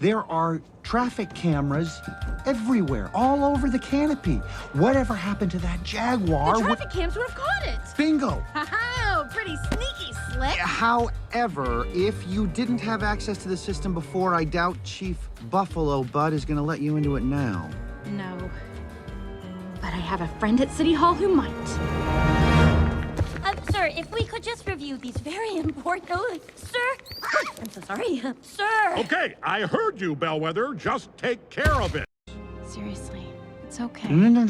There are traffic cameras everywhere, all over the canopy. Whatever happened to that Jaguar? The traffic cams would have caught it. Bingo! Ha-ha! Pretty sneaky, Slick. However, if you didn't have access to the system before, I doubt Chief Buffalo Bud is going to let you into it now. No. But I have a friend at City Hall who might. Sir, if we could just review these very important... Oh, sir! I'm so sorry. Sir! Okay, I heard you, Bellwether. Just take care of it. Seriously, it's okay. No.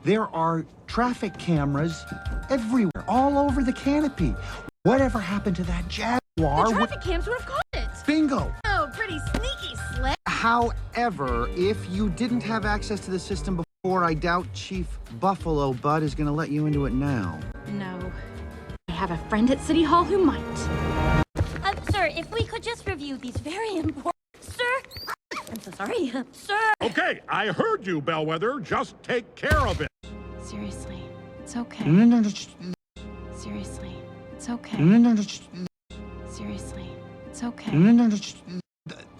There are traffic cameras everywhere, all over the canopy. Whatever happened to that Jaguar? The traffic cams would have caught it. Bingo! Oh, pretty sneaky, Slick. However, if you didn't have access to the system before, I doubt Chief Buffalo Bud is going to let you into it now. No. I have a friend at City Hall who might. Sir, if we could just review these very important... Sir! I'm so sorry. Sir! Okay, I heard you, Bellwether. Just take care of it. Seriously, it's okay. No. Seriously, it's okay. No. Seriously, it's okay. No.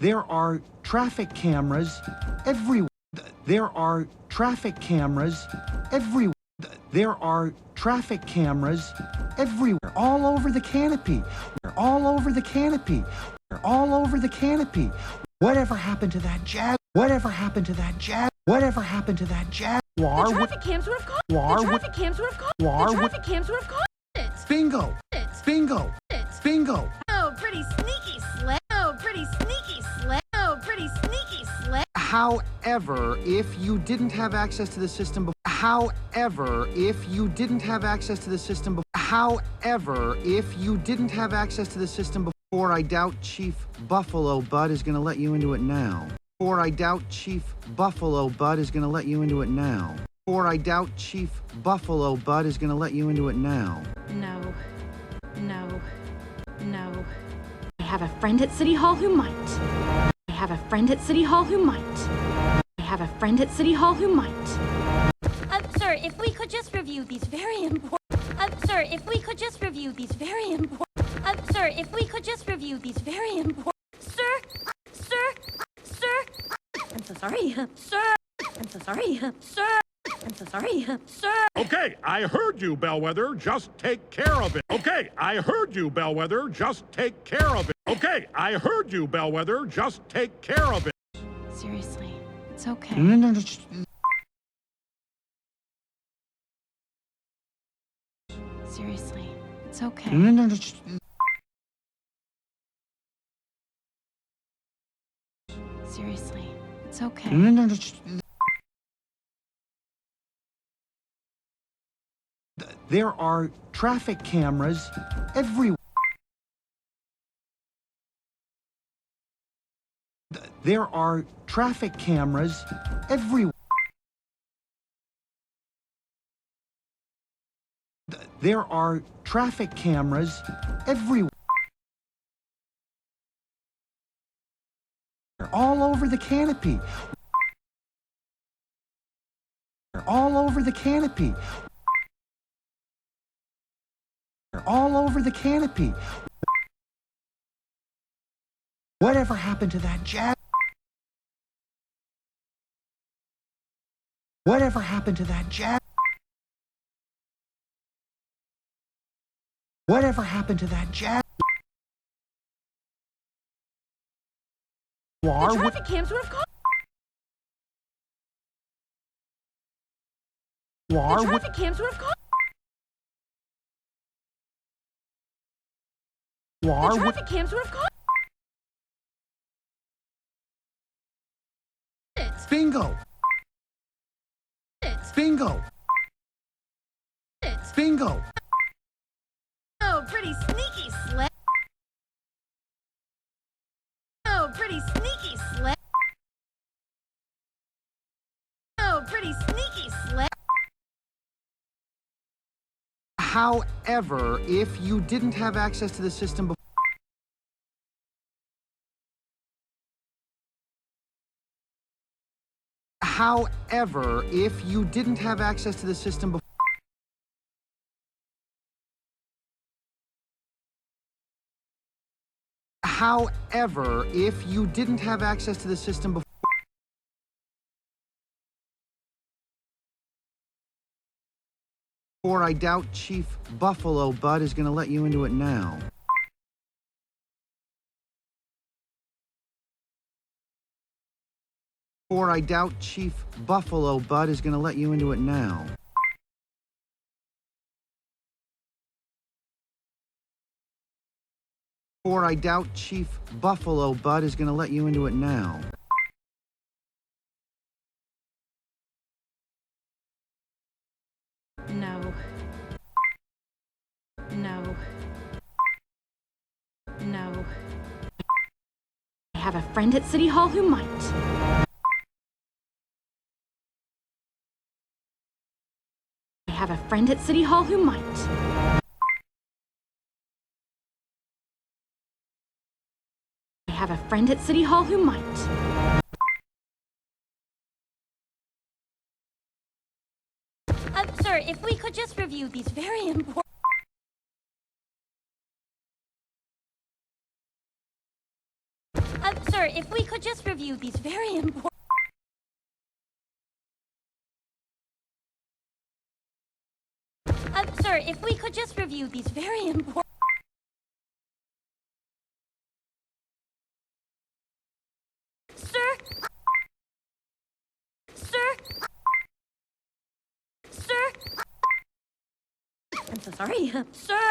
There are traffic cameras everywhere. There are traffic cameras everywhere. There are traffic cameras everywhere, all over the canopy. All over the canopy. All over the canopy. Whatever happened to that Jag? Whatever happened to that Jag? Whatever happened to that Jaguar? The traffic cams would have caught it. The traffic cams would have caught it. The traffic cams would have caught it. Bingo! Bingo! Bingo! Oh, pretty sneaky, Slick. Oh, pretty sneaky, Slick. Oh, pretty sneaky, Slick. However, if you didn't have access to the system before, however, if you didn't have access to the system before, however, if you didn't have access to the system before, I doubt Chief Buffalo Bud is going to let you into it now. Or I doubt Chief Buffalo Bud is going to let you into it now. Or I doubt Chief Buffalo Bud is going to let you into it now. No. I have a friend at City Hall who might. I have a friend at City Hall who might. I have a friend at City Hall who might. Sir, if we could just review these very important... Sir, if we could just review these very important... Sir, if we could just review these very important... Sir! I'm so sorry. Sir! I'm so sorry. Sir! I'm so sorry. Sir! Okay, I heard you, Bellwether. Just take care of it. Okay, I heard you, Bellwether. Just take care of it. Okay, I heard you, Bellwether. Just take care of it. Seriously, it's okay. No. Seriously, it's okay. No. Seriously, it's okay. No. There are traffic cameras everywhere. There are traffic cameras everywhere. There are traffic cameras everywhere. All over the canopy. All over the canopy. All over the canopy. Whatever happened to that Jag? Whatever happened to that Jag? Whatever happened to that Jag? The traffic cams would have caught it. The traffic cams would have caught it. The traffic cams would have caught it. Bingo! Bingo! Bingo! Oh, pretty sneaky, Slick. Oh, pretty sneaky, Slick. Oh, pretty sneaky, Slick. However, if you didn't have access to the system before, however, if you didn't have access to the system before, However, if you didn't have access to the system before, I doubt Chief Buffalo Bud is going to let you into it now. Or I doubt Chief Buffalo Bud is going to let you into it now. Or I doubt Chief Buffalo Bud is going to let you into it now. No. No. No. I have a friend at City Hall who might. I have a friend at City Hall who might. I have a friend at City Hall who might. Sir, if we could just review these very important... Sir, if we could just review these very important... Sir, if we could just review these very important... Sir? Sir? Sir? I'm so sorry, sir.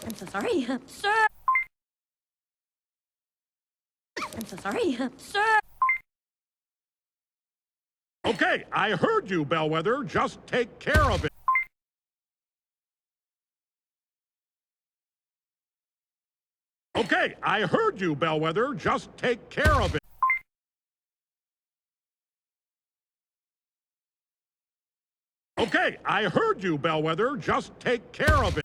I'm so sorry, sir. I'm so sorry, sir. Okay, I heard you, Bellwether. Just take care of it. Okay, I heard you, Bellwether. Just take care of it. Okay, I heard you, Bellwether. Just take care of it.